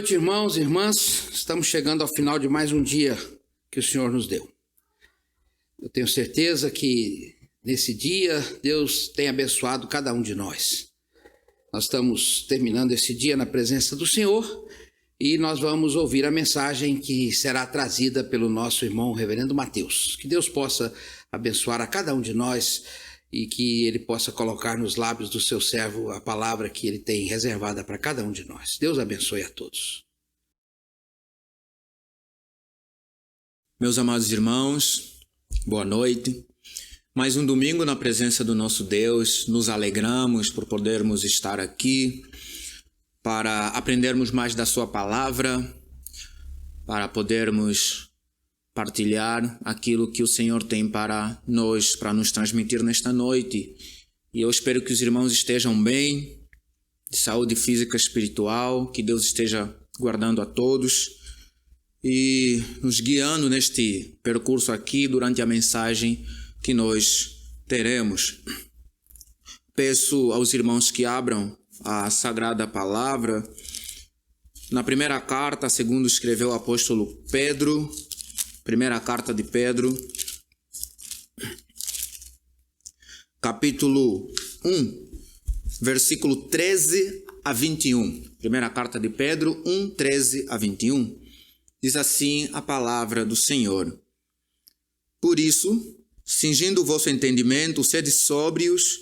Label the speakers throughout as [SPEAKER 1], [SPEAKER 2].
[SPEAKER 1] noite, irmãos e irmãs. Estamos chegando ao final de mais um dia que o Senhor nos deu. Eu tenho certeza que nesse dia Deus tem abençoado cada um de nós. Nós estamos terminando esse dia na presença do Senhor e nós vamos ouvir a mensagem que será trazida pelo nosso irmão reverendo Mateus. Que Deus possa abençoar a cada um de nós e que Ele possa colocar nos lábios do seu servo a palavra que Ele tem reservada para cada um de nós. Deus abençoe a todos.
[SPEAKER 2] Meus amados irmãos, boa noite. Mais um domingo na presença do nosso Deus. Nos alegramos por podermos estar aqui para aprendermos mais da sua palavra, para podermos partilhar aquilo que o Senhor tem para nós, para nos transmitir nesta noite. E eu espero que os irmãos estejam bem, de saúde física e espiritual, que Deus esteja guardando a todos e nos guiando neste percurso aqui durante a mensagem que nós teremos. Peço aos irmãos que abram a Sagrada Palavra na primeira carta, segundo escreveu o apóstolo Pedro, primeira carta de Pedro, capítulo 1, versículo 13 a 21. Primeira carta de Pedro 1, 13 a 21. Diz assim a palavra do Senhor. Por isso, cingindo o vosso entendimento, sede sóbrios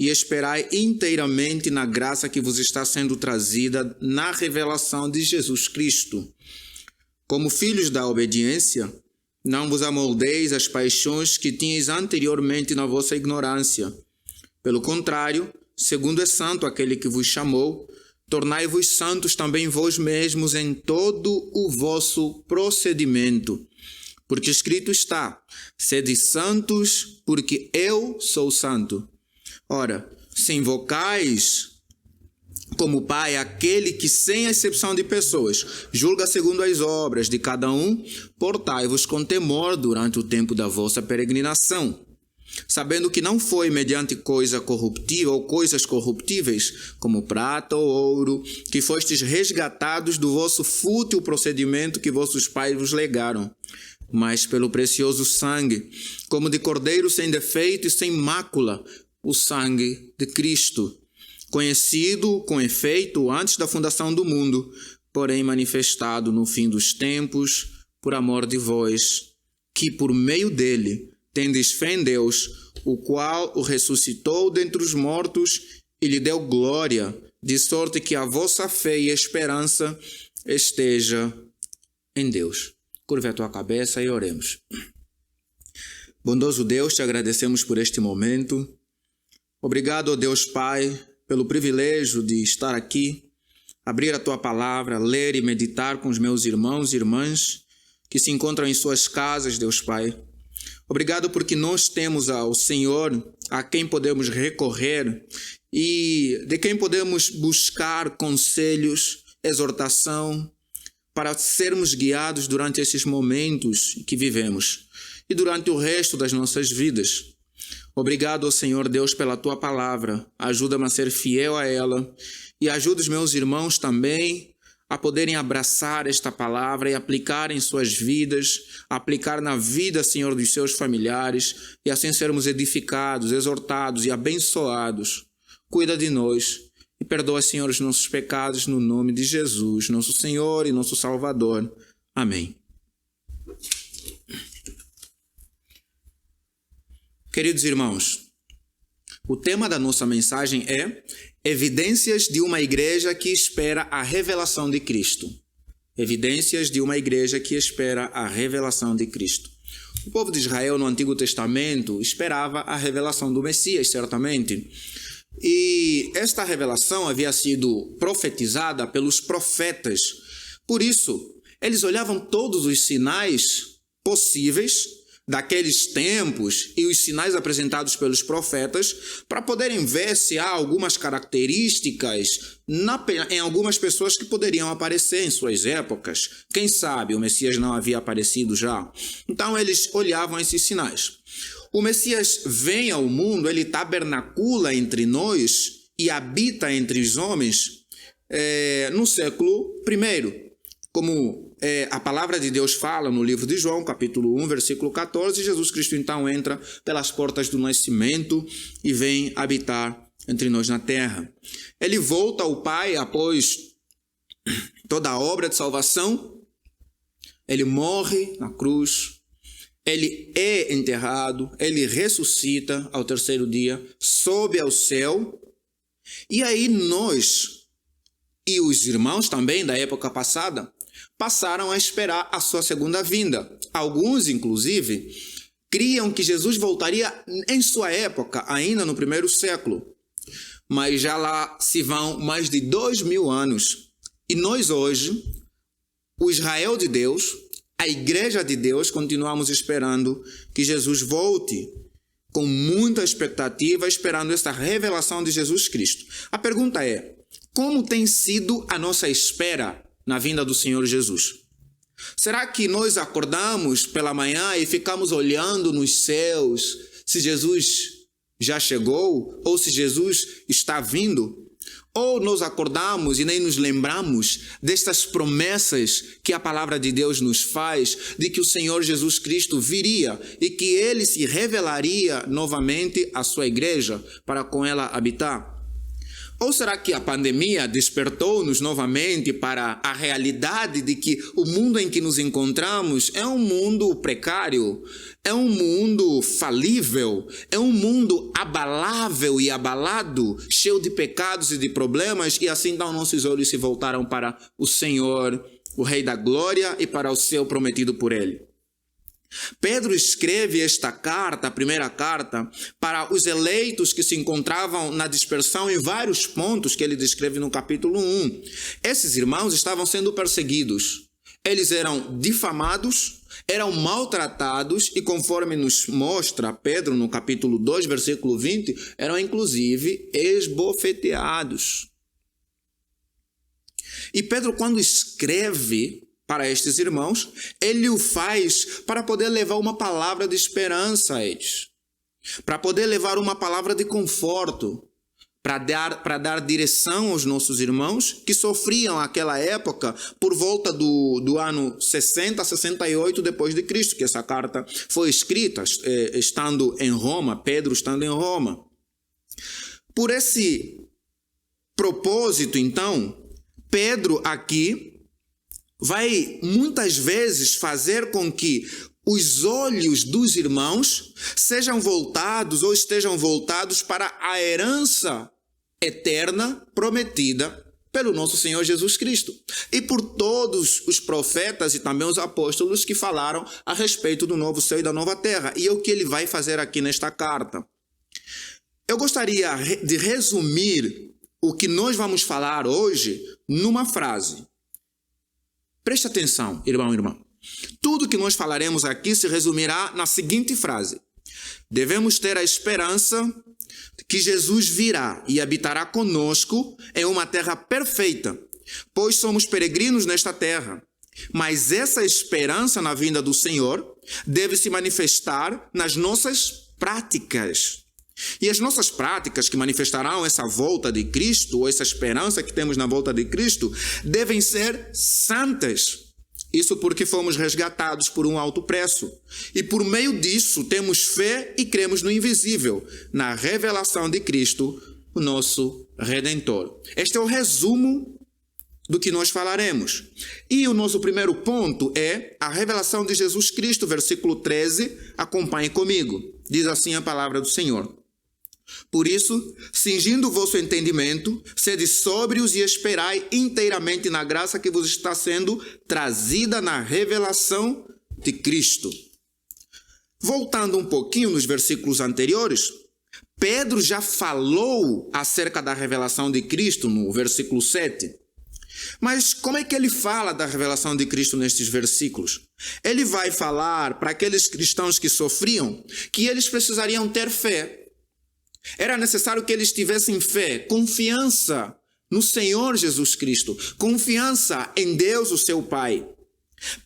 [SPEAKER 2] e esperai inteiramente na graça que vos está sendo trazida na revelação de Jesus Cristo. Como filhos da obediência, não vos amoldeis às paixões que tinhais anteriormente na vossa ignorância. Pelo contrário, segundo é santo aquele que vos chamou, tornai-vos santos também vós mesmos em todo o vosso procedimento. Porque escrito está, sede santos, porque eu sou santo. Ora, se invocais como Pai aquele que, sem exceção de pessoas, julga segundo as obras de cada um, portai-vos com temor durante o tempo da vossa peregrinação, sabendo que não foi mediante coisa corruptível ou coisas corruptíveis, como prata ou ouro, que fostes resgatados do vosso fútil procedimento que vossos pais vos legaram, mas pelo precioso sangue, como de cordeiro sem defeito e sem mácula, o sangue de Cristo, conhecido com efeito antes da fundação do mundo, porém manifestado no fim dos tempos, por amor de vós, que por meio dele tendes fé em Deus, o qual o ressuscitou dentre os mortos e lhe deu glória, de sorte que a vossa fé e esperança esteja em Deus. Curve a tua cabeça e oremos. Bondoso Deus, te agradecemos por este momento. Obrigado, ó Deus Pai, pelo privilégio de estar aqui, abrir a Tua Palavra, ler e meditar com os meus irmãos e irmãs que se encontram em suas casas, Deus Pai. Obrigado porque nós temos ao Senhor a quem podemos recorrer e de quem podemos buscar conselhos, exortação, para sermos guiados durante esses momentos que vivemos e durante o resto das nossas vidas. Obrigado, Senhor Deus, pela Tua Palavra. Ajuda-me a ser fiel a ela e ajuda os meus irmãos também a poderem abraçar esta palavra e aplicar em suas vidas, aplicar na vida, Senhor, dos seus familiares e assim sermos edificados, exortados e abençoados. Cuida de nós e perdoa, Senhor, os nossos pecados no nome de Jesus, nosso Senhor e nosso Salvador. Amém. Queridos irmãos, o tema da nossa mensagem é Evidências de uma igreja que espera a revelação de Cristo. Evidências de uma igreja que espera a revelação de Cristo. O povo de Israel no Antigo Testamento esperava a revelação do Messias, certamente. E esta revelação havia sido profetizada pelos profetas. Por isso, eles olhavam todos os sinais possíveis daqueles tempos e os sinais apresentados pelos profetas para poderem ver se há algumas características em algumas pessoas que poderiam aparecer em suas épocas. Quem sabe o Messias não havia aparecido já? Então eles olhavam esses sinais. O Messias vem ao mundo, ele tabernacula entre nós e habita entre os homens no século I. Como a palavra de Deus fala no livro de João, capítulo 1, versículo 14, Jesus Cristo então entra pelas portas do nascimento e vem habitar entre nós na terra. Ele volta ao Pai após toda a obra de salvação. Ele morre na cruz, ele é enterrado, ele ressuscita ao terceiro dia, sobe ao céu. E aí nós e os irmãos também da época passada passaram a esperar a sua segunda vinda. Alguns, inclusive, criam que Jesus voltaria em sua época, ainda no primeiro século. Mas já lá se vão mais de 2000 anos. E nós hoje, o Israel de Deus, a Igreja de Deus, continuamos esperando que Jesus volte, com muita expectativa, esperando esta revelação de Jesus Cristo. A pergunta é: como tem sido a nossa espera na vinda do Senhor Jesus? Será que nós acordamos pela manhã e ficamos olhando nos céus se Jesus já chegou ou se Jesus está vindo? Ou nós acordamos e nem nos lembramos destas promessas que a palavra de Deus nos faz, de que o Senhor Jesus Cristo viria e que Ele se revelaria novamente à sua igreja para com ela habitar? Ou será que a pandemia despertou-nos novamente para a realidade de que o mundo em que nos encontramos é um mundo precário, é um mundo falível, é um mundo abalável e abalado, cheio de pecados e de problemas, e assim então nossos olhos se voltaram para o Senhor, o Rei da Glória, e para o céu prometido por Ele? Pedro escreve esta carta, a primeira carta, para os eleitos que se encontravam na dispersão em vários pontos que ele descreve no capítulo 1. Esses irmãos estavam sendo perseguidos. Eles eram difamados, eram maltratados e, conforme nos mostra Pedro no capítulo 2, versículo 20, eram inclusive esbofeteados. E Pedro, quando escreve para estes irmãos, ele o faz para poder levar uma palavra de esperança a eles, para poder levar uma palavra de conforto, para dar direção aos nossos irmãos que sofriam naquela época por volta do ano 60, 68 depois de Cristo, que essa carta foi escrita estando em Roma, Pedro estando em Roma. Por esse propósito, então, Pedro aqui vai muitas vezes fazer com que os olhos dos irmãos sejam voltados ou estejam voltados para a herança eterna prometida pelo nosso Senhor Jesus Cristo e por todos os profetas e também os apóstolos que falaram a respeito do novo céu e da nova terra. E é o que ele vai fazer aqui nesta carta. Eu gostaria de resumir o que nós vamos falar hoje numa frase. Preste atenção, irmão e irmã. Tudo que nós falaremos aqui se resumirá na seguinte frase: devemos ter a esperança que Jesus virá e habitará conosco em uma terra perfeita, pois somos peregrinos nesta terra. Mas essa esperança na vinda do Senhor deve se manifestar nas nossas práticas. E as nossas práticas que manifestarão essa volta de Cristo, ou essa esperança que temos na volta de Cristo, devem ser santas. Isso porque fomos resgatados por um alto preço. E por meio disso temos fé e cremos no invisível, na revelação de Cristo, o nosso Redentor. Este é o resumo do que nós falaremos. E o nosso primeiro ponto é a revelação de Jesus Cristo, versículo 13. Acompanhe comigo. Diz assim a palavra do Senhor: por isso, cingindo o vosso entendimento, sede sóbrios e esperai inteiramente na graça que vos está sendo trazida na revelação de Cristo. Voltando um pouquinho nos versículos anteriores, Pedro já falou acerca da revelação de Cristo no versículo 7. Mas como é que ele fala da revelação de Cristo nestes versículos? Ele vai falar para aqueles cristãos que sofriam que eles precisariam ter fé. Era necessário que eles tivessem fé, confiança no Senhor Jesus Cristo, confiança em Deus, o seu Pai.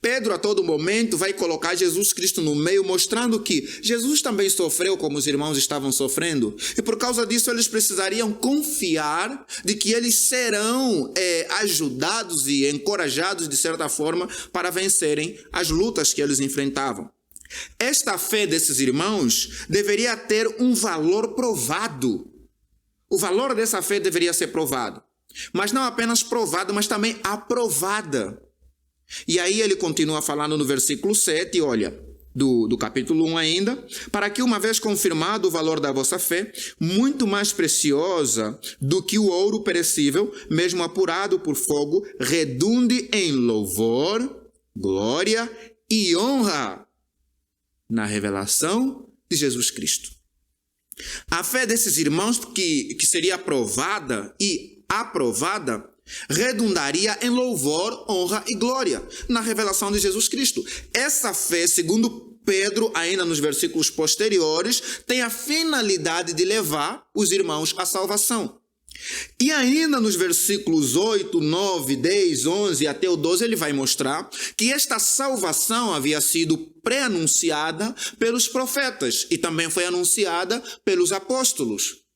[SPEAKER 2] Pedro a todo momento vai colocar Jesus Cristo no meio, mostrando que Jesus também sofreu como os irmãos estavam sofrendo. E por causa disso eles precisariam confiar de que eles serão ajudados e encorajados de certa forma para vencerem as lutas que eles enfrentavam. Esta fé desses irmãos deveria ter um valor provado. O valor dessa fé deveria ser provado. Mas não apenas provado, mas também aprovada. E aí ele continua falando no versículo 7, olha, do capítulo 1 ainda, para que uma vez confirmado o valor da vossa fé, muito mais preciosa do que o ouro perecível, mesmo apurado por fogo, redunde em louvor, glória e honra na revelação de Jesus Cristo. A fé desses irmãos que seria aprovada e aprovada redundaria em louvor, honra e glória na revelação de Jesus Cristo. Essa fé, segundo Pedro, ainda nos versículos posteriores, tem a finalidade de levar os irmãos à salvação. E ainda nos versículos 8, 9, 10, 11 até o 12, ele vai mostrar que esta salvação havia sido pré-anunciada pelos profetas e também foi anunciada pelos apóstolos.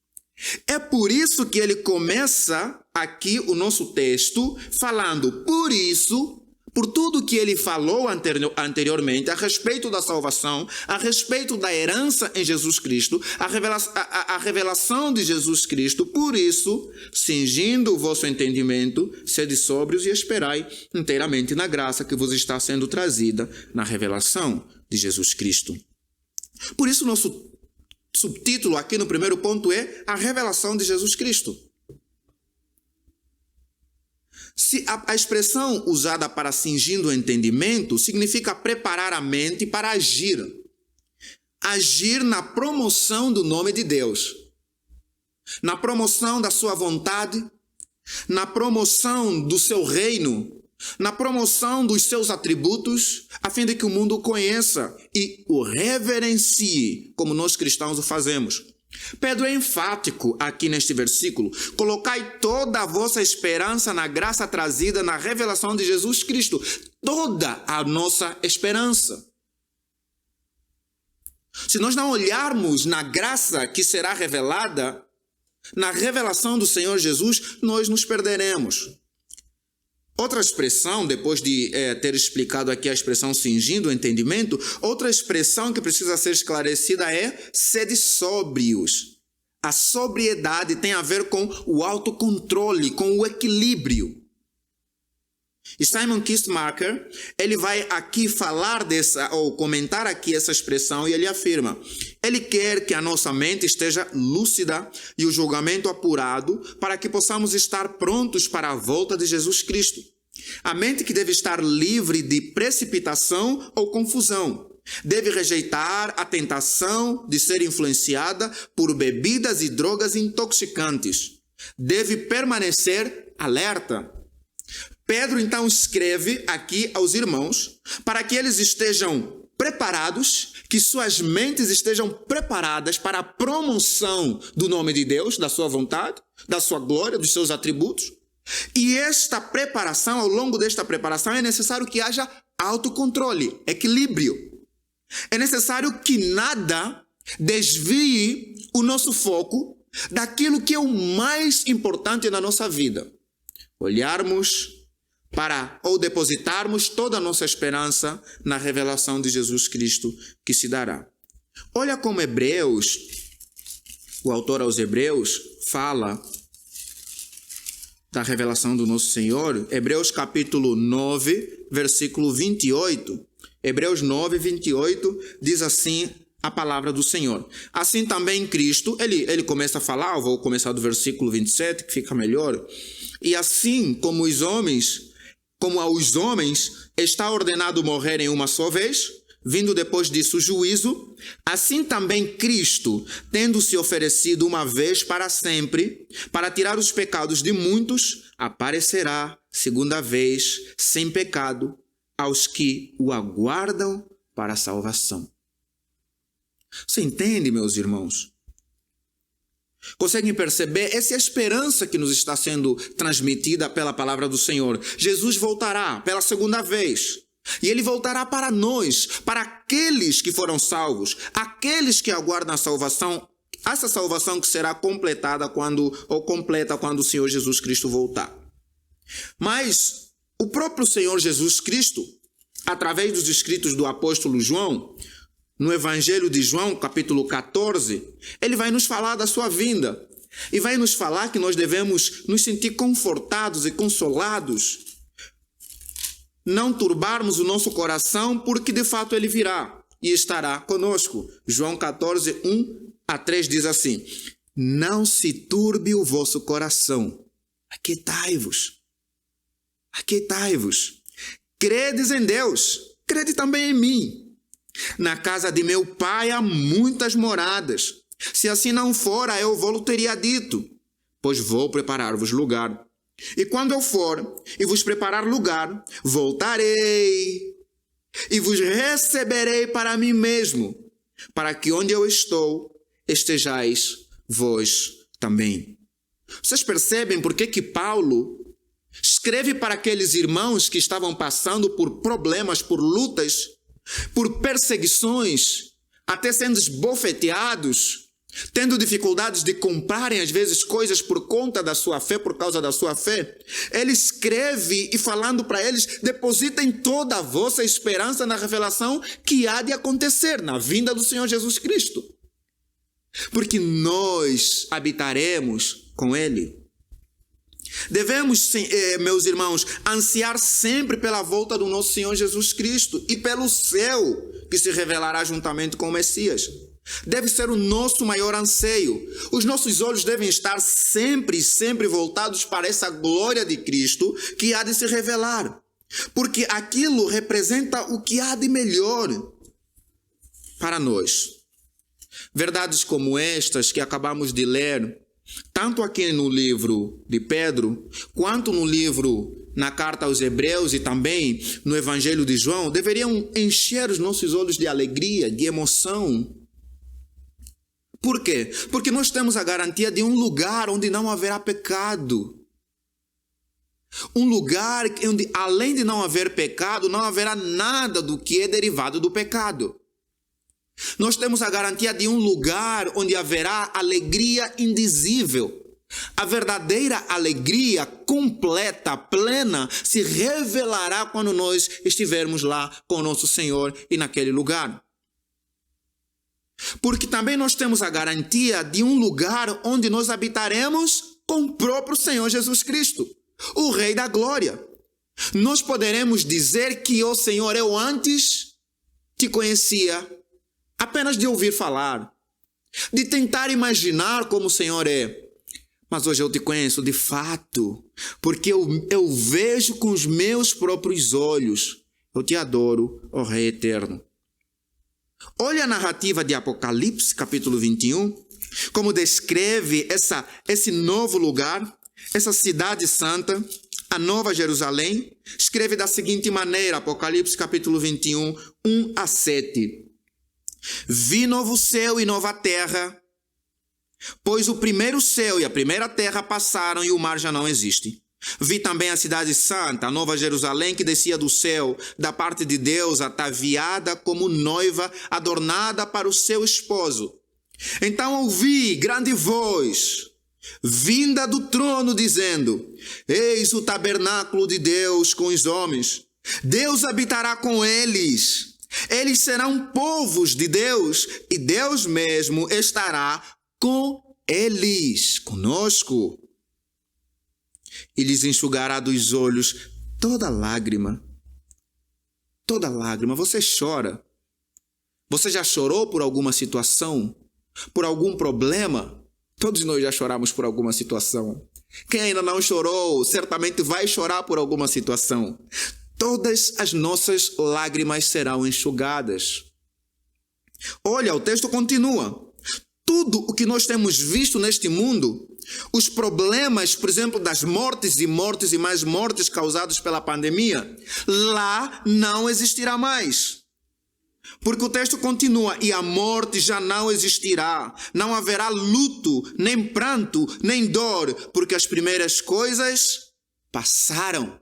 [SPEAKER 2] É por isso que ele começa aqui o nosso texto falando, por isso, por tudo que ele falou anteriormente a respeito da salvação, a respeito da herança em Jesus Cristo, a revelação de Jesus Cristo, por isso, cingindo o vosso entendimento, sede sóbrios e esperai inteiramente na graça que vos está sendo trazida na revelação de Jesus Cristo. Por isso, nosso subtítulo aqui no primeiro ponto é a revelação de Jesus Cristo. Se a expressão usada para cingindo o entendimento significa preparar a mente para agir. Agir na promoção do nome de Deus. Na promoção da sua vontade, na promoção do seu reino, na promoção dos seus atributos, a fim de que o mundo o conheça e o reverencie, como nós cristãos o fazemos. Pedro é enfático aqui neste versículo. Colocai toda a vossa esperança na graça trazida na revelação de Jesus Cristo. Toda a nossa esperança. Se nós não olharmos na graça que será revelada, na revelação do Senhor Jesus, nós nos perderemos. Outra expressão, depois de ter explicado aqui a expressão cingindo o entendimento, outra expressão que precisa ser esclarecida é sede sóbrios. A sobriedade tem a ver com o autocontrole, com o equilíbrio. E Simon Kistemaker, ele vai aqui falar ou comentar aqui essa expressão e ele afirma: ele quer que a nossa mente esteja lúcida e o julgamento apurado para que possamos estar prontos para a volta de Jesus Cristo. A mente que deve estar livre de precipitação ou confusão. Deve rejeitar a tentação de ser influenciada por bebidas e drogas intoxicantes. Deve permanecer alerta. Pedro então escreve aqui aos irmãos para que eles estejam preparados, que suas mentes estejam preparadas para a promoção do nome de Deus, da sua vontade, da sua glória, dos seus atributos. E esta preparação, ao longo desta preparação, é necessário que haja autocontrole, equilíbrio. É necessário que nada desvie o nosso foco daquilo que é o mais importante na nossa vida. Olharmos ou depositarmos toda a nossa esperança na revelação de Jesus Cristo que se dará. Olha como Hebreus, o autor aos Hebreus, fala da revelação do nosso Senhor. Hebreus capítulo 9, versículo 28. Hebreus 9, 28 diz assim a palavra do Senhor. Assim também Cristo, ele começa a falar, eu vou começar do versículo 27, que fica melhor. E assim como aos homens está ordenado morrerem uma só vez, vindo depois disso o juízo, assim também Cristo, tendo se oferecido uma vez para sempre, para tirar os pecados de muitos, aparecerá segunda vez, sem pecado, aos que o aguardam para a salvação. Você entende, meus irmãos? Conseguem perceber? Essa é a esperança que nos está sendo transmitida pela palavra do Senhor. Jesus voltará pela segunda vez. E ele voltará para nós, para aqueles que foram salvos, aqueles que aguardam a salvação, essa salvação que será completa quando o Senhor Jesus Cristo voltar. Mas o próprio Senhor Jesus Cristo, através dos escritos do apóstolo João, no Evangelho de João, capítulo 14, ele vai nos falar da sua vinda. E vai nos falar que nós devemos nos sentir confortados e consolados, não turbarmos o nosso coração, porque de fato ele virá e estará conosco. João 14, 1-3 diz assim: não se turbe o vosso coração, aquietai-vos, credes em Deus, crede também em mim. Na casa de meu pai há muitas moradas. Se assim não fora, eu vou-lo teria dito, pois vou preparar-vos lugar. E quando eu for e vos preparar lugar, voltarei e vos receberei para mim mesmo, para que onde eu estou, estejais vós também. Vocês percebem por que Paulo escreve para aqueles irmãos que estavam passando por problemas, por lutas, por perseguições, até sendo esbofeteados, tendo dificuldades de comprarem às vezes coisas por conta da sua fé, por causa da sua fé? Ele escreve e falando para eles: depositem toda a vossa esperança na revelação que há de acontecer, na vinda do Senhor Jesus Cristo, porque nós habitaremos com Ele. Devemos, meus irmãos, ansiar sempre pela volta do nosso Senhor Jesus Cristo e pelo céu que se revelará juntamente com o Messias. Deve ser o nosso maior anseio. Os nossos olhos devem estar sempre voltados para essa glória de Cristo que há de se revelar, porque aquilo representa o que há de melhor para nós. Verdades como estas que acabamos de ler, tanto aqui no livro de Pedro, quanto no livro, na carta aos Hebreus e também no Evangelho de João, deveriam encher os nossos olhos de alegria, de emoção. Por quê? Porque nós temos a garantia de um lugar onde não haverá pecado. Um lugar onde, além de não haver pecado, não haverá nada do que é derivado do pecado. Nós temos a garantia de um lugar onde haverá alegria indizível. A verdadeira alegria completa, plena, se revelará quando nós estivermos lá com o nosso Senhor e naquele lugar. Porque também nós temos a garantia de um lugar onde nós habitaremos com o próprio Senhor Jesus Cristo, o Rei da Glória. Nós poderemos dizer que, ó Senhor, eu antes te conhecia apenas de ouvir falar, de tentar imaginar como o Senhor é. Mas hoje eu te conheço de fato, porque eu vejo com os meus próprios olhos. Eu te adoro, ó Rei eterno. Olha a narrativa de Apocalipse, capítulo 21, como descreve esse novo lugar, essa cidade santa, a Nova Jerusalém. Escreve da seguinte maneira, Apocalipse, capítulo 21, 1-7. Vi novo céu e nova terra, pois o primeiro céu e a primeira terra passaram e o mar já não existe. Vi também a cidade santa, a Nova Jerusalém, que descia do céu, da parte de Deus, ataviada como noiva, adornada para o seu esposo. Então ouvi grande voz, vinda do trono, dizendo: eis o tabernáculo de Deus com os homens. Deus habitará com eles. Eles serão povos de Deus e Deus mesmo estará com eles, conosco. E lhes enxugará dos olhos toda lágrima. Toda lágrima. Você chora. Você já chorou por alguma situação? Por algum problema? Todos nós já choramos por alguma situação. Quem ainda não chorou, certamente vai chorar por alguma situação. Todas as nossas lágrimas serão enxugadas. Olha, o texto continua. Tudo o que nós temos visto neste mundo, os problemas, por exemplo, das mortes e mais mortes causadas pela pandemia, lá não existirá mais. Porque o texto continua: e a morte já não existirá. Não haverá luto, nem pranto, nem dor, porque as primeiras coisas passaram.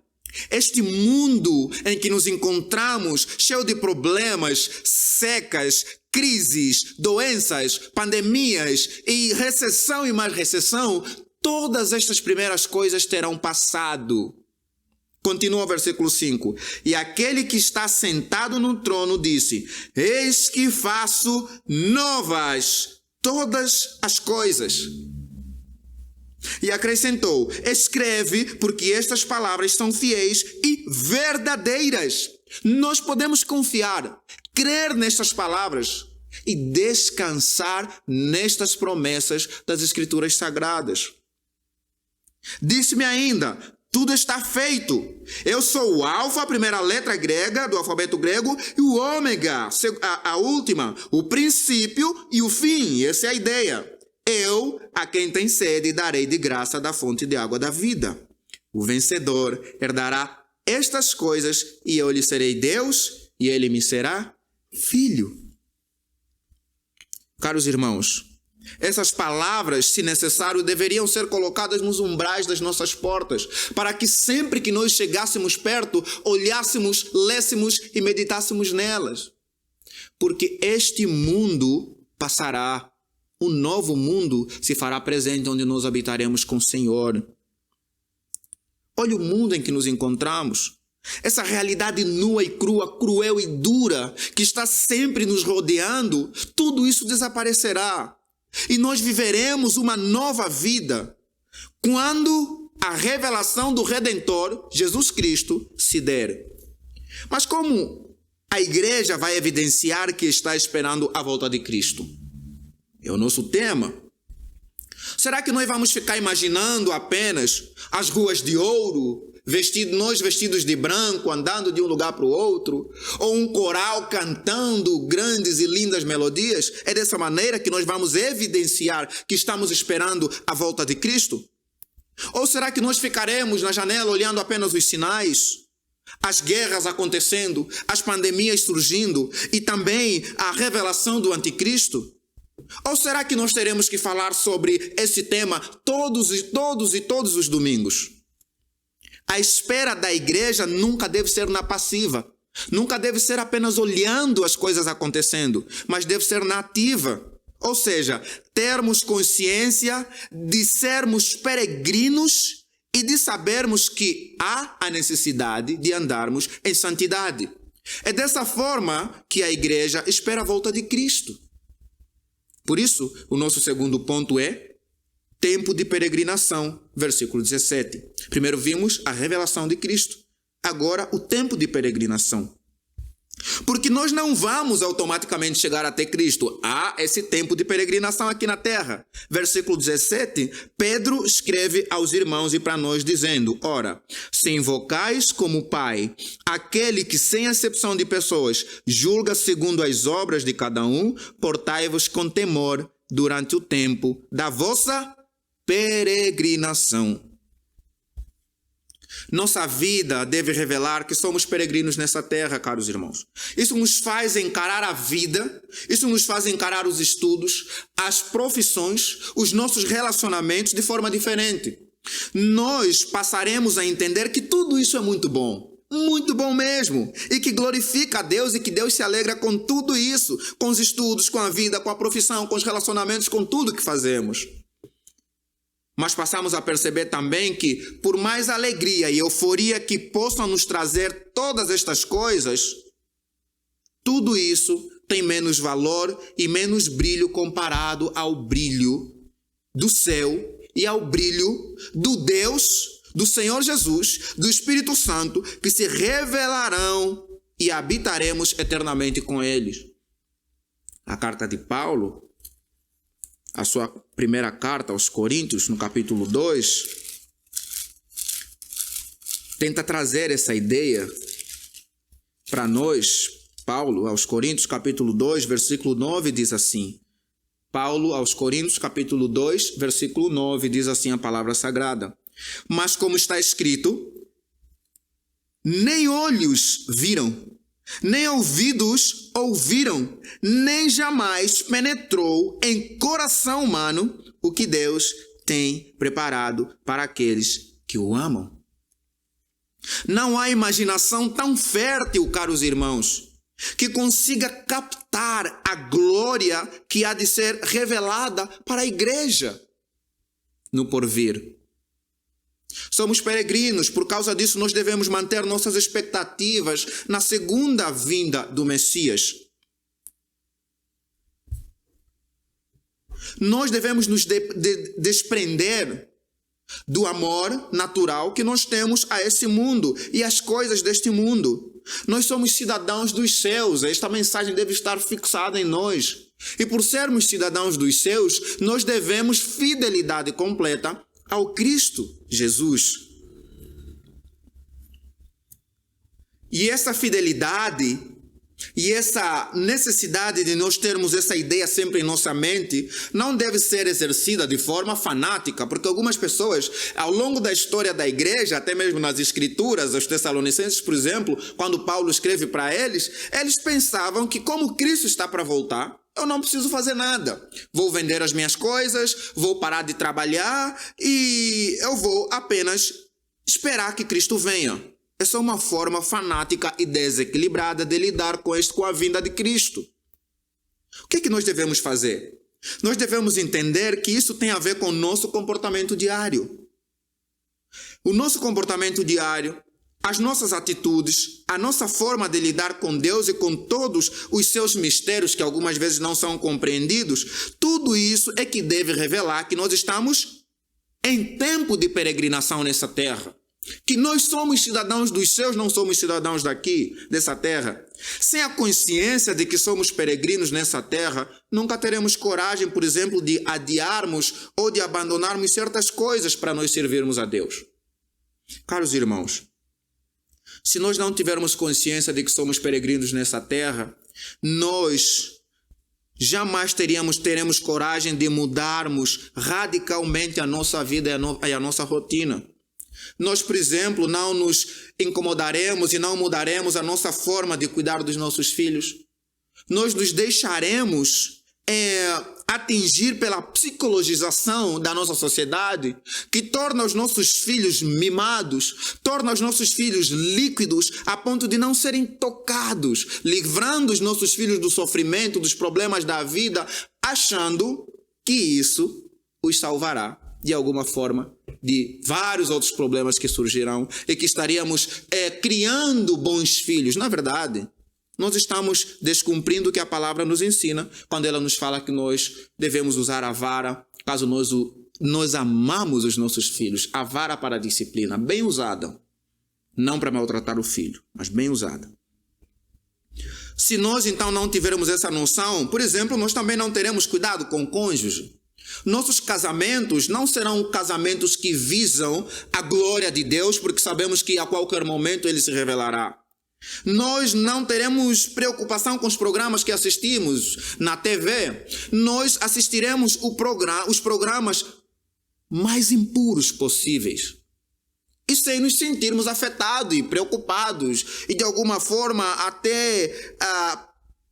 [SPEAKER 2] Este mundo em que nos encontramos, cheio de problemas, secas, crises, doenças, pandemias e recessão e mais recessão, todas estas primeiras coisas terão passado. Continua o versículo 5. E aquele que está sentado no trono disse: eis que faço novas todas as coisas. E acrescentou: escreve, porque estas palavras são fiéis e verdadeiras. Nós podemos confiar, crer nestas palavras e descansar nestas promessas das Escrituras Sagradas. Disse-me ainda: tudo está feito. Eu sou o alfa, a primeira letra grega do alfabeto grego, e o ômega, a última, o princípio e o fim. Essa é a ideia. Eu, a quem tem sede, darei de graça da fonte de água da vida. O vencedor herdará estas coisas, e eu lhe serei Deus, e ele me será filho. Caros irmãos, essas palavras, se necessário, deveriam ser colocadas nos umbrais das nossas portas, para que sempre que nós chegássemos perto, olhássemos, lêssemos e meditássemos nelas. Porque este mundo passará. Um novo mundo se fará presente onde nós habitaremos com o Senhor. Olha o mundo em que nos encontramos. Essa realidade nua e crua, cruel e dura, que está sempre nos rodeando, tudo isso desaparecerá. E nós viveremos uma nova vida quando a revelação do Redentor, Jesus Cristo, se der. Mas como a igreja vai evidenciar que está esperando a volta de Cristo? É o nosso tema. Será que nós vamos ficar imaginando apenas as ruas de ouro, nós vestidos de branco, andando de um lugar para o outro? Ou um coral cantando grandes e lindas melodias? É dessa maneira que nós vamos evidenciar que estamos esperando a volta de Cristo? Ou será que nós ficaremos na janela olhando apenas os sinais? As guerras acontecendo, as pandemias surgindo e também a revelação do anticristo? Ou será que nós teremos que falar sobre esse tema todos os domingos? A espera da igreja nunca deve ser na passiva. Nunca deve ser apenas olhando as coisas acontecendo, mas deve ser na ativa. Ou seja, termos consciência de sermos peregrinos e de sabermos que há a necessidade de andarmos em santidade. É dessa forma que a igreja espera a volta de Cristo. Por isso, o nosso segundo ponto é tempo de peregrinação, versículo 17. Primeiro vimos a revelação de Cristo, agora o tempo de peregrinação. Porque nós não vamos automaticamente chegar até Cristo. Há esse tempo de peregrinação aqui na terra. Versículo 17, Pedro escreve aos irmãos e para nós dizendo: ora, se invocais como Pai aquele que sem acepção de pessoas julga segundo as obras de cada um, portai-vos com temor durante o tempo da vossa peregrinação. Nossa vida deve revelar que somos peregrinos nessa terra, caros irmãos. Isso nos faz encarar a vida, isso nos faz encarar os estudos, as profissões, os nossos relacionamentos de forma diferente. Nós passaremos a entender que tudo isso é muito bom mesmo, e que glorifica a Deus e que Deus se alegra com tudo isso, com os estudos, com a vida, com a profissão, com os relacionamentos, com tudo que fazemos. Mas passamos a perceber também que, por mais alegria e euforia que possam nos trazer todas estas coisas, tudo isso tem menos valor e menos brilho comparado ao brilho do céu e ao brilho do Deus, do Senhor Jesus, do Espírito Santo, que se revelarão e habitaremos eternamente com eles. A carta de Paulo, a sua primeira carta aos Coríntios, no capítulo 2, tenta trazer essa ideia para nós. Paulo, aos Coríntios, capítulo 2, versículo 9, diz assim. Paulo, aos Coríntios, capítulo 2, versículo 9, diz assim a palavra sagrada. Mas como está escrito, nem olhos viram, nem ouvidos ouviram, nem jamais penetrou em coração humano o que Deus tem preparado para aqueles que o amam. Não há imaginação tão fértil, caros irmãos, que consiga captar a glória que há de ser revelada para a igreja no porvir. Somos peregrinos, por causa disso nós devemos manter nossas expectativas na segunda vinda do Messias. Nós devemos nos desprender do amor natural que nós temos a esse mundo e às coisas deste mundo. Nós somos cidadãos dos céus, esta mensagem deve estar fixada em nós. E por sermos cidadãos dos céus, nós devemos fidelidade completa ao Cristo Jesus. E essa fidelidade e essa necessidade de nós termos essa ideia sempre em nossa mente não deve ser exercida de forma fanática, porque algumas pessoas, ao longo da história da igreja, até mesmo nas escrituras, os Tessalonicenses, por exemplo, quando Paulo escreve para eles pensavam que como Cristo está para voltar, eu não preciso fazer nada. Vou vender as minhas coisas, vou parar de trabalhar e eu vou apenas esperar que Cristo venha. Essa é uma forma fanática e desequilibrada de lidar com a vinda de Cristo. O que é que nós devemos fazer? Nós devemos entender que isso tem a ver com o nosso comportamento diário. O nosso comportamento diário, as nossas atitudes, a nossa forma de lidar com Deus e com todos os seus mistérios que algumas vezes não são compreendidos, tudo isso é que deve revelar que nós estamos em tempo de peregrinação nessa terra. Que nós somos cidadãos dos céus, não somos cidadãos daqui, dessa terra. Sem a consciência de que somos peregrinos nessa terra, nunca teremos coragem, por exemplo, de adiarmos ou de abandonarmos certas coisas para nós servirmos a Deus. Caros irmãos, se nós não tivermos consciência de que somos peregrinos nessa terra, nós jamais teremos coragem de mudarmos radicalmente a nossa vida e a nossa rotina. Nós, por exemplo, não nos incomodaremos e não mudaremos a nossa forma de cuidar dos nossos filhos. Nós nos deixaremos atingir pela psicologização da nossa sociedade, que torna os nossos filhos mimados, torna os nossos filhos líquidos a ponto de não serem tocados, livrando os nossos filhos do sofrimento, dos problemas da vida, achando que isso os salvará de alguma forma de vários outros problemas que surgirão e que estaríamos criando bons filhos. Na verdade, nós estamos descumprindo o que a palavra nos ensina quando ela nos fala que nós devemos usar a vara caso nós amamos os nossos filhos. A vara para a disciplina, bem usada. Não para maltratar o filho, mas bem usada. Se nós então não tivermos essa noção, por exemplo, nós também não teremos cuidado com o cônjuge. Nossos casamentos não serão casamentos que visam a glória de Deus, porque sabemos que a qualquer momento ele se revelará. Nós não teremos preocupação com os programas que assistimos na TV. Nós assistiremos os programas mais impuros possíveis. E sem nos sentirmos afetados e preocupados e de alguma forma até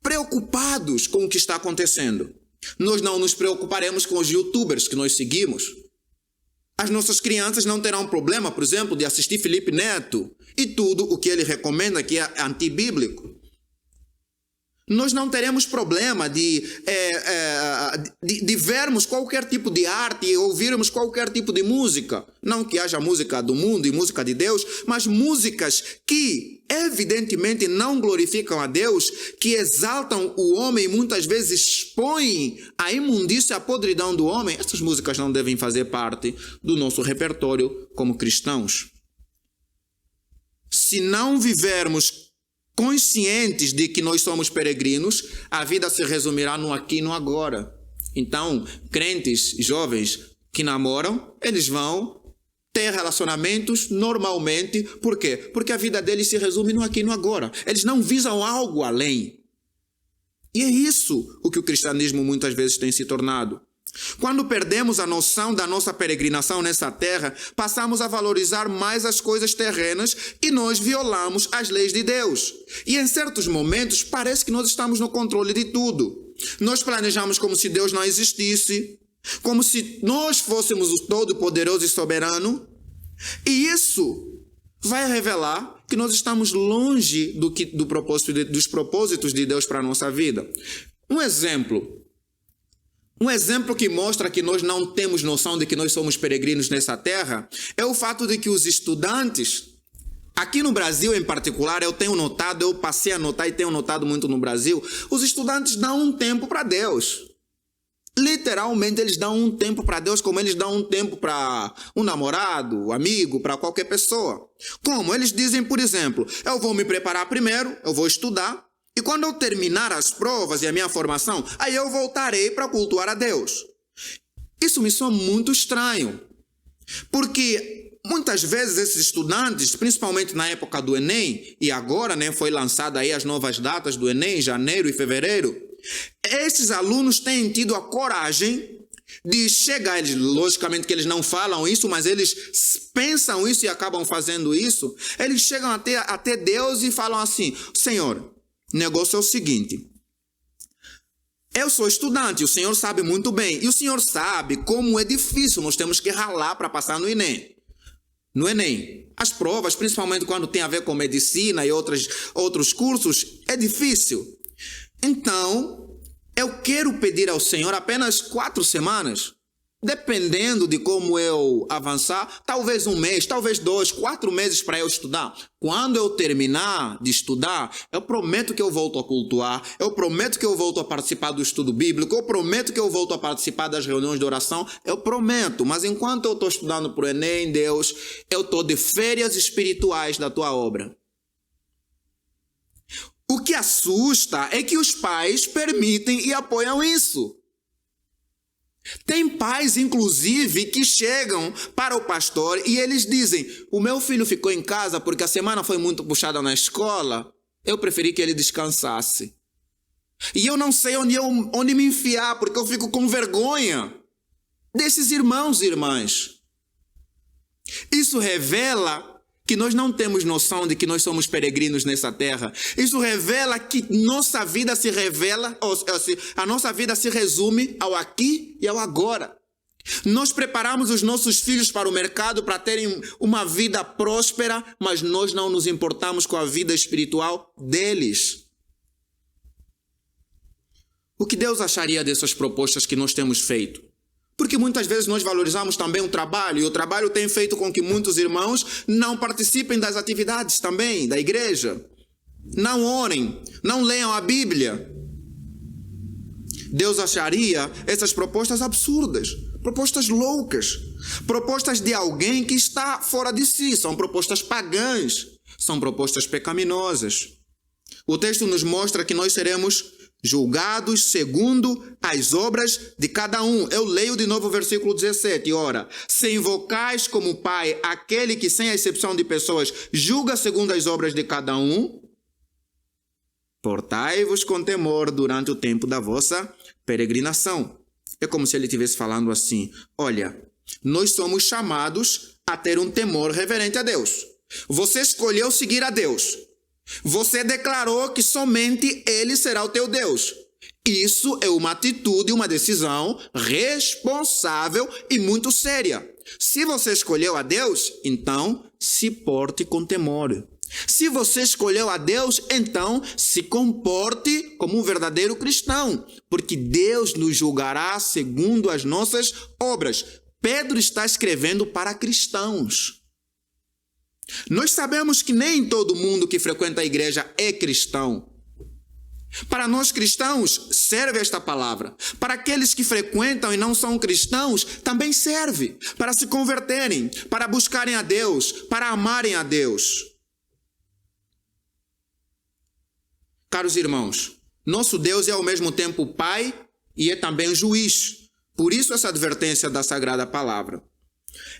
[SPEAKER 2] preocupados com o que está acontecendo. Nós não nos preocuparemos com os youtubers que nós seguimos. As nossas crianças não terão problema, por exemplo, de assistir Felipe Neto e tudo o que ele recomenda que é antibíblico. Nós não teremos problema de vermos qualquer tipo de arte e ouvirmos qualquer tipo de música. Não que haja música do mundo e música de Deus, mas músicas que evidentemente não glorificam a Deus, que exaltam o homem e muitas vezes expõem a imundícia, a podridão do homem. Essas músicas não devem fazer parte do nosso repertório como cristãos. Se não vivermos conscientes de que nós somos peregrinos, a vida se resumirá no aqui e no agora. Então, crentes jovens que namoram, eles vão ter relacionamentos normalmente. Por quê? Porque a vida deles se resume no aqui e no agora. Eles não visam algo além. E é isso o que o cristianismo muitas vezes tem se tornado. Quando perdemos a noção da nossa peregrinação nessa terra, passamos a valorizar mais as coisas terrenas e nós violamos as leis de Deus. E em certos momentos parece que nós estamos no controle de tudo. Nós planejamos como se Deus não existisse, como se nós fôssemos o Todo-Poderoso e Soberano. E isso vai revelar que nós estamos longe dos propósitos de Deus para a nossa vida. Um exemplo que mostra que nós não temos noção de que nós somos peregrinos nessa terra é o fato de que os estudantes, aqui no Brasil em particular, eu passei a notar e tenho notado muito no Brasil, os estudantes dão um tempo para Deus. Literalmente eles dão um tempo para Deus, como eles dão um tempo para um namorado, amigo, para qualquer pessoa. Como? Eles dizem, por exemplo, eu vou me preparar primeiro, eu vou estudar, e quando eu terminar as provas e a minha formação, aí eu voltarei para cultuar a Deus. Isso me soa muito estranho, porque muitas vezes esses estudantes, principalmente na época do Enem, e agora foi lançada aí as novas datas do Enem, janeiro e fevereiro, esses alunos têm tido a coragem de chegar, logicamente que eles não falam isso, mas eles pensam isso e acabam fazendo isso. Eles chegam até Deus e falam assim: Senhor, o negócio é o seguinte, eu sou estudante, o Senhor sabe muito bem, e o Senhor sabe como é difícil, nós temos que ralar para passar no Enem. No Enem, as provas, principalmente quando tem a ver com medicina e outros cursos, é difícil. Então, eu quero pedir ao Senhor apenas 4 semanas, dependendo de como eu avançar, talvez 1 mês, talvez 2, 4 meses para eu estudar. Quando eu terminar de estudar, eu prometo que eu volto a cultuar, eu prometo que eu volto a participar do estudo bíblico, eu prometo que eu volto a participar das reuniões de oração, eu prometo. Mas enquanto eu estou estudando para o Enem, Deus, eu estou de férias espirituais da tua obra. O que assusta é que os pais permitem e apoiam isso. Tem pais, inclusive, que chegam para o pastor e eles dizem: o meu filho ficou em casa porque a semana foi muito puxada na escola, eu preferi que ele descansasse. E eu não sei onde me enfiar, porque eu fico com vergonha desses irmãos e irmãs. Isso revela que nós não temos noção de que nós somos peregrinos nessa terra. Isso revela que nossa vida a nossa vida se resume ao aqui e ao agora. Nós preparamos os nossos filhos para o mercado para terem uma vida próspera, mas nós não nos importamos com a vida espiritual deles. O que Deus acharia dessas propostas que nós temos feito? Porque muitas vezes nós valorizamos também o trabalho, e o trabalho tem feito com que muitos irmãos não participem das atividades também da igreja. Não orem, não leiam a Bíblia. Deus acharia essas propostas absurdas, propostas loucas, propostas de alguém que está fora de si, são propostas pagãs, são propostas pecaminosas. O texto nos mostra que nós seremos julgados segundo as obras de cada um. Eu leio de novo o versículo 17. Ora, se invocais como Pai aquele que, sem exceção de pessoas, julga segundo as obras de cada um, portai-vos com temor durante o tempo da vossa peregrinação. É como se ele estivesse falando assim: olha, nós somos chamados a ter um temor reverente a Deus. Você escolheu seguir a Deus. Você declarou que somente Ele será o teu Deus. Isso é uma atitude, uma decisão responsável e muito séria. Se você escolheu a Deus, então se porte com temor. Se você escolheu a Deus, então se comporte como um verdadeiro cristão, porque Deus nos julgará segundo as nossas obras. Pedro está escrevendo para cristãos. Nós sabemos que nem todo mundo que frequenta a igreja é cristão. Para nós cristãos, serve esta palavra. Para aqueles que frequentam e não são cristãos, também serve. Para se converterem, para buscarem a Deus, para amarem a Deus. Caros irmãos, nosso Deus é ao mesmo tempo Pai e é também juiz. Por isso essa advertência da Sagrada Palavra.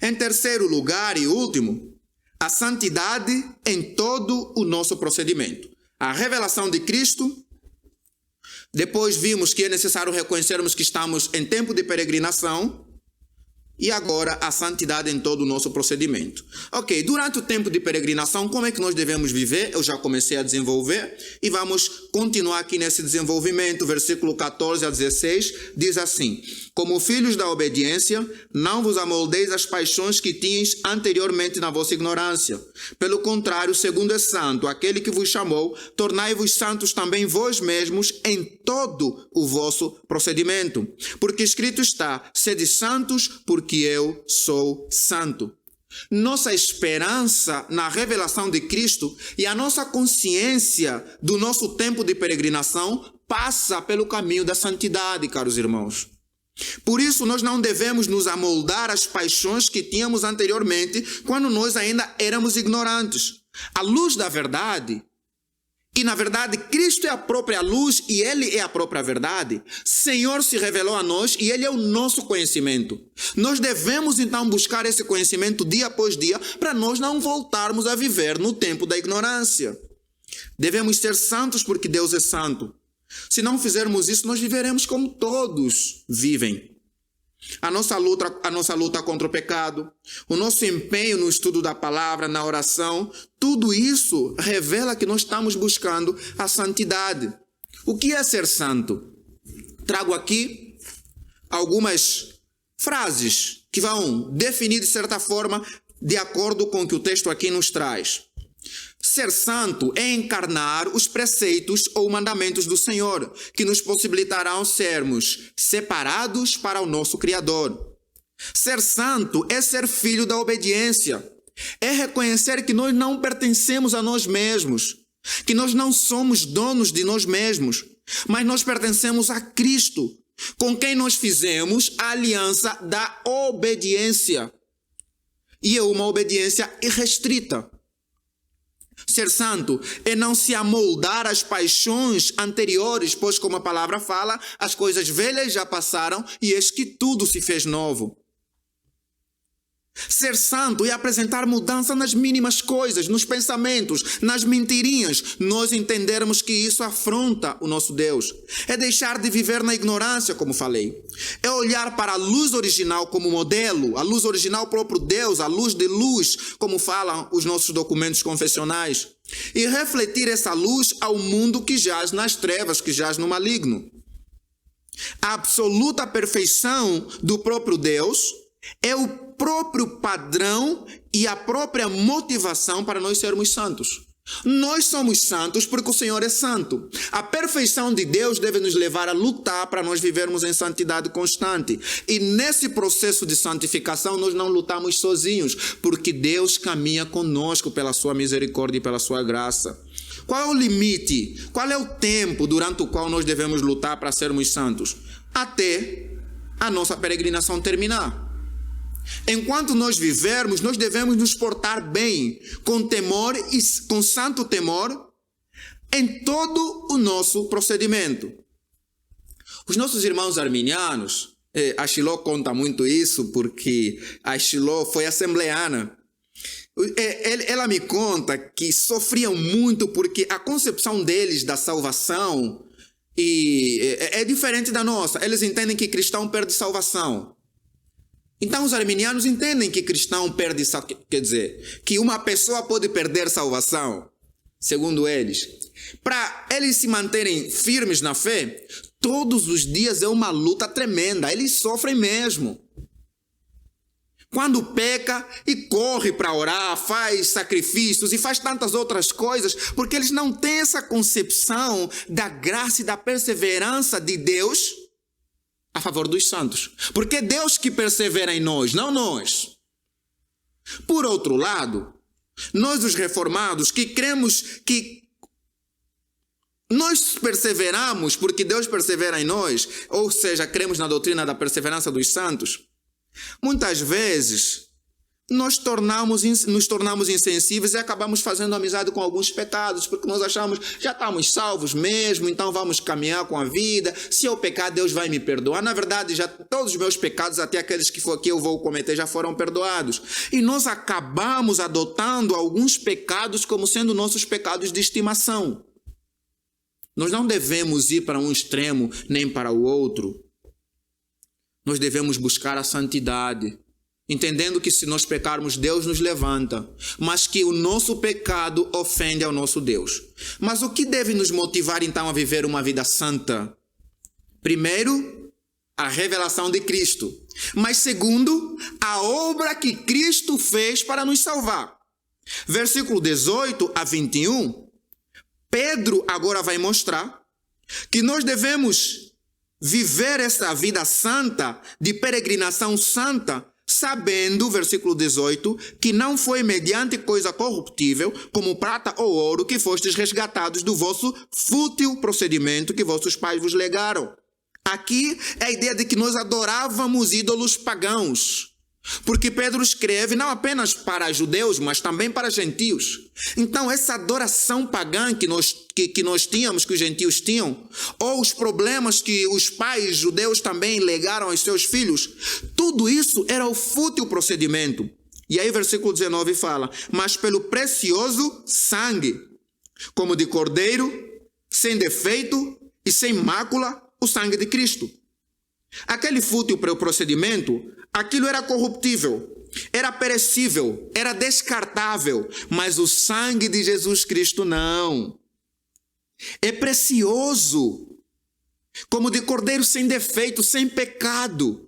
[SPEAKER 2] Em terceiro lugar e último, a santidade em todo o nosso procedimento. A revelação de Cristo. Depois vimos que é necessário reconhecermos que estamos em tempo de peregrinação. E agora a santidade em todo o nosso procedimento. Ok, durante o tempo de peregrinação, como é que nós devemos viver? Eu já comecei a desenvolver e vamos continuar aqui nesse desenvolvimento. Versículo 14 a 16 diz assim: como filhos da obediência, não vos amoldeis às paixões que tinhais anteriormente na vossa ignorância. Pelo contrário, segundo é santo aquele que vos chamou, tornai-vos santos também vós mesmos em todo o vosso procedimento. Porque escrito está: sede santos, porque eu sou santo. Nossa esperança na revelação de Cristo e a nossa consciência do nosso tempo de peregrinação passa pelo caminho da santidade, caros irmãos. Por isso, nós não devemos nos amoldar às paixões que tínhamos anteriormente, quando nós ainda éramos ignorantes. À luz da verdade, e na verdade Cristo é a própria luz e Ele é a própria verdade, Senhor se revelou a nós e Ele é o nosso conhecimento. Nós devemos então buscar esse conhecimento dia após dia, para nós não voltarmos a viver no tempo da ignorância. Devemos ser santos porque Deus é santo. Se não fizermos isso, nós viveremos como todos vivem. A nossa luta contra o pecado, o nosso empenho no estudo da palavra, na oração, tudo isso revela que nós estamos buscando a santidade. O que é ser santo? Trago aqui algumas frases que vão definir de certa forma de acordo com o que o texto aqui nos traz. Ser santo é encarnar os preceitos ou mandamentos do Senhor, que nos possibilitarão sermos separados para o nosso Criador. Ser santo é ser filho da obediência. É reconhecer que nós não pertencemos a nós mesmos, que nós não somos donos de nós mesmos, mas nós pertencemos a Cristo, com quem nós fizemos a aliança da obediência. E é uma obediência irrestrita. Ser santo é não se amoldar às paixões anteriores, pois, como a palavra fala, as coisas velhas já passaram e eis que tudo se fez novo. Ser santo é apresentar mudança nas mínimas coisas, nos pensamentos, nas mentirinhas. Nós entendermos que isso afronta o nosso Deus. É deixar de viver na ignorância, como falei. É olhar para a luz original como modelo, a luz original próprio Deus, a luz de luz, como falam os nossos documentos confessionais. E refletir essa luz ao mundo que jaz nas trevas, que jaz no maligno. A absoluta perfeição do próprio Deus é o próprio padrão e a própria motivação para nós sermos santos. Nós somos santos porque o Senhor é santo. A perfeição de Deus deve nos levar a lutar para nós vivermos em santidade constante. E nesse processo de santificação nós não lutamos sozinhos, porque Deus caminha conosco pela sua misericórdia e pela sua graça. Qual é o limite? Qual é o tempo durante o qual nós devemos lutar para sermos santos? Até a nossa peregrinação terminar. Enquanto nós vivermos, nós devemos nos portar bem, com temor e com santo temor, em todo o nosso procedimento. Os nossos irmãos arminianos, a Shiloh conta muito isso, porque a Shiloh foi assembleana. Ela me conta que sofriam muito porque a concepção deles da salvação é diferente da nossa. Eles entendem que cristão perde salvação. Então os arminianos entendem que cristão perde, quer dizer, que uma pessoa pode perder salvação, segundo eles. Para eles se manterem firmes na fé, todos os dias é uma luta tremenda, eles sofrem mesmo. Quando peca e corre para orar, faz sacrifícios e faz tantas outras coisas, porque eles não têm essa concepção da graça e da perseverança de Deus a favor dos santos. Porque é Deus que persevera em nós, não nós. Por outro lado, nós os reformados que cremos que nós perseveramos porque Deus persevera em nós, ou seja, cremos na doutrina da perseverança dos santos, muitas vezes nos tornamos insensíveis e acabamos fazendo amizade com alguns pecados, porque nós achamos, já estamos salvos mesmo, então vamos caminhar com a vida, se eu pecar Deus vai me perdoar. Na verdade, já todos os meus pecados, até aqueles que eu vou cometer, já foram perdoados. E nós acabamos adotando alguns pecados como sendo nossos pecados de estimação. Nós não devemos ir para um extremo nem para o outro. Nós devemos buscar a santidade. entendendo que se nós pecarmos, Deus nos levanta, mas que o nosso pecado ofende ao nosso Deus. Mas o que deve nos motivar então a viver uma vida santa? Primeiro, a revelação de Cristo. Mas segundo, a obra que Cristo fez para nos salvar. Versículo 18 a 21, Pedro agora vai mostrar que nós devemos viver essa vida santa, de peregrinação santa, sabendo, versículo 18, que não foi mediante coisa corruptível, como prata ou ouro, que fostes resgatados do vosso fútil procedimento que vossos pais vos legaram. Aqui é a ideia de que nós adorávamos ídolos pagãos. Porque Pedro escreve não apenas para judeus, mas também para gentios. Então, essa adoração pagã que nós tínhamos, que os gentios tinham, ou os problemas que os pais judeus também legaram aos seus filhos, tudo isso era o fútil procedimento. E aí, versículo 19 fala: mas pelo precioso sangue, como de cordeiro, sem defeito e sem mácula, o sangue de Cristo. Aquele fútil procedimento, aquilo era corruptível, era perecível, era descartável, mas o sangue de Jesus Cristo não. É precioso, como de cordeiro sem defeito, sem pecado,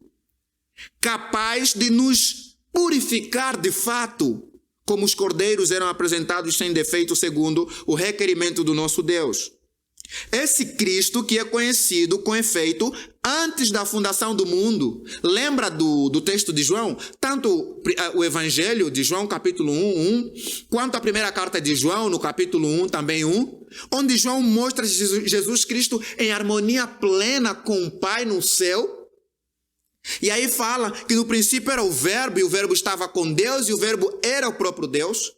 [SPEAKER 2] capaz de nos purificar de fato, como os cordeiros eram apresentados sem defeito segundo o requerimento do nosso Deus. Esse Cristo que é conhecido com efeito antes da fundação do mundo. Lembra do texto de João? Tanto o Evangelho de João, capítulo 1, quanto a primeira carta de João, no capítulo 1, também 1, onde João mostra Jesus Cristo em harmonia plena com o Pai no céu. E aí fala que no princípio era o Verbo, e o Verbo estava com Deus, e o Verbo era o próprio Deus.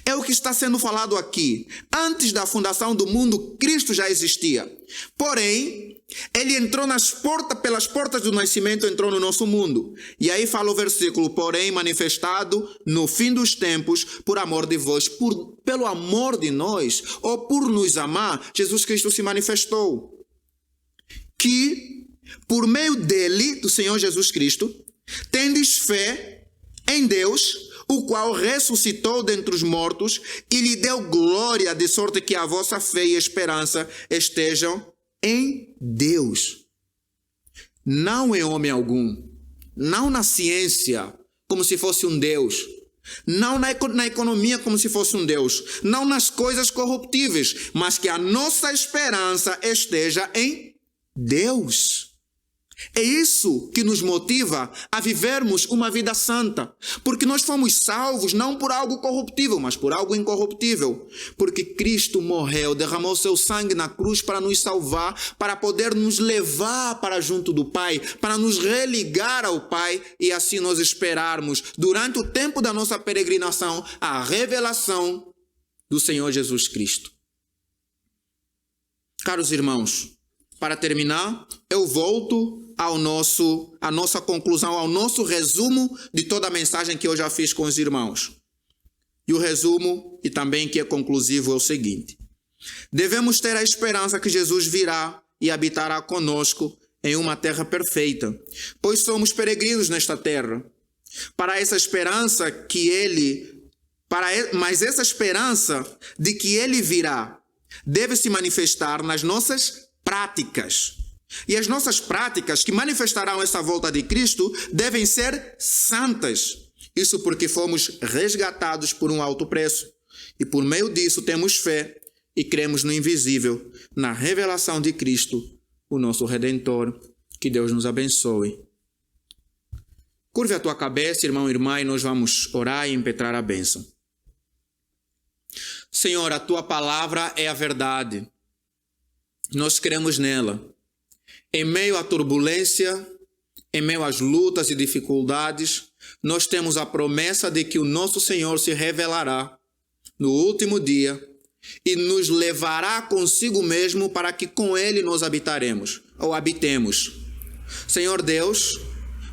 [SPEAKER 2] É o que está sendo falado aqui. Antes da fundação do mundo, Cristo já existia. Porém, ele entrou pelas portas do nascimento, entrou no nosso mundo. E aí fala o versículo: porém, manifestado no fim dos tempos, por amor de vós, pelo amor de nós, ou por nos amar, Jesus Cristo se manifestou. Que, por meio dele, do Senhor Jesus Cristo, tendes fé em Deus, o qual ressuscitou dentre os mortos e lhe deu glória, de sorte que a vossa fé e esperança estejam em Deus. Não em homem algum, não na ciência, como se fosse um Deus, não na economia, como se fosse um Deus, não nas coisas corruptíveis, mas que a nossa esperança esteja em Deus. É isso que nos motiva a vivermos uma vida santa, porque nós fomos salvos não por algo corruptível, mas por algo incorruptível, porque Cristo morreu, derramou seu sangue na cruz para nos salvar, para poder nos levar para junto do Pai, para nos religar ao Pai e assim nós esperarmos, durante o tempo da nossa peregrinação, a revelação do Senhor Jesus Cristo. Caros irmãos, para terminar, eu volto à nossa conclusão, ao nosso resumo de toda a mensagem que eu já fiz com os irmãos. E o resumo, e também que é conclusivo, é o seguinte: devemos ter a esperança que Jesus virá e habitará conosco em uma terra perfeita, pois somos peregrinos nesta terra. Mas essa esperança de que ele virá deve se manifestar nas nossas práticas. E as nossas práticas que manifestarão essa volta de Cristo devem ser santas. Isso porque fomos resgatados por um alto preço. E por meio disso temos fé e cremos no invisível, na revelação de Cristo, o nosso Redentor. Que Deus nos abençoe. Curve a tua cabeça, irmão e irmã, e nós vamos orar e impetrar a bênção. Senhor, a tua palavra é a verdade. Nós cremos nela. Em meio à turbulência, em meio às lutas e dificuldades, nós temos a promessa de que o nosso Senhor se revelará no último dia e nos levará consigo mesmo para que com Ele nós habitemos. Senhor Deus,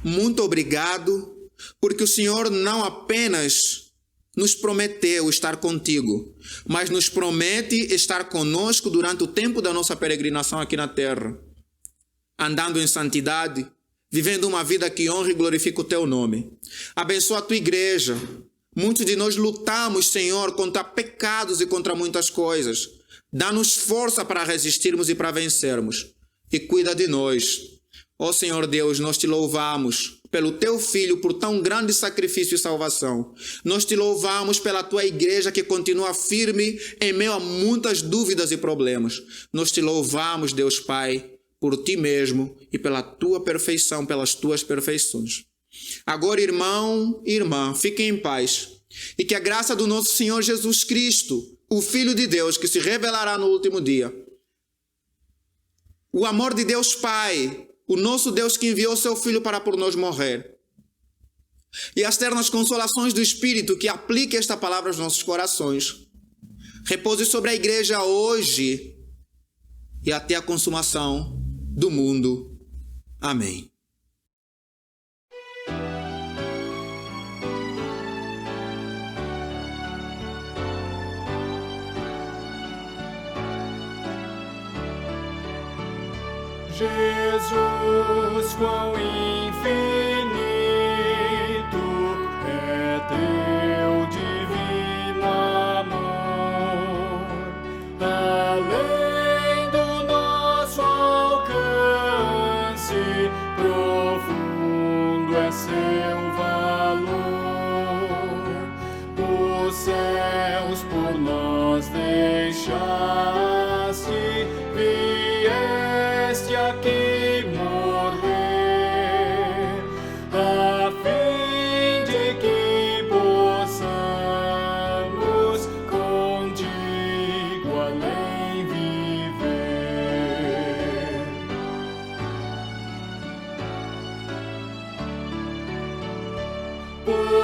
[SPEAKER 2] muito obrigado, porque o Senhor não apenas nos prometeu estar contigo, mas nos promete estar conosco durante o tempo da nossa peregrinação aqui na terra, andando em santidade, vivendo uma vida que honra e glorifica o teu nome. Abençoa a tua igreja. Muitos de nós lutamos, Senhor, contra pecados e contra muitas coisas. Dá-nos força para resistirmos e para vencermos. E cuida de nós. Ó Senhor Deus, nós te louvamos pelo teu Filho, por tão grande sacrifício e salvação. Nós te louvamos pela tua igreja que continua firme em meio a muitas dúvidas e problemas. Nós te louvamos, Deus Pai, por ti mesmo e pela tua perfeição, pelas tuas perfeições. Agora, irmão e irmã, fiquem em paz. E que a graça do nosso Senhor Jesus Cristo, o Filho de Deus, que se revelará no último dia, o amor de Deus Pai, o nosso Deus que enviou seu Filho para por nós morrer, e as ternas consolações do Espírito que aplique esta palavra aos nossos corações, repouse sobre a igreja hoje e até a consumação do mundo. Amém.
[SPEAKER 3] Jesus, quão infinito é teu divino amor, além do nosso alcance, profundo é seu valor. Os céus por nós deixaste, vieste aqui morrer, a fim de que possamos contigo além viver. Por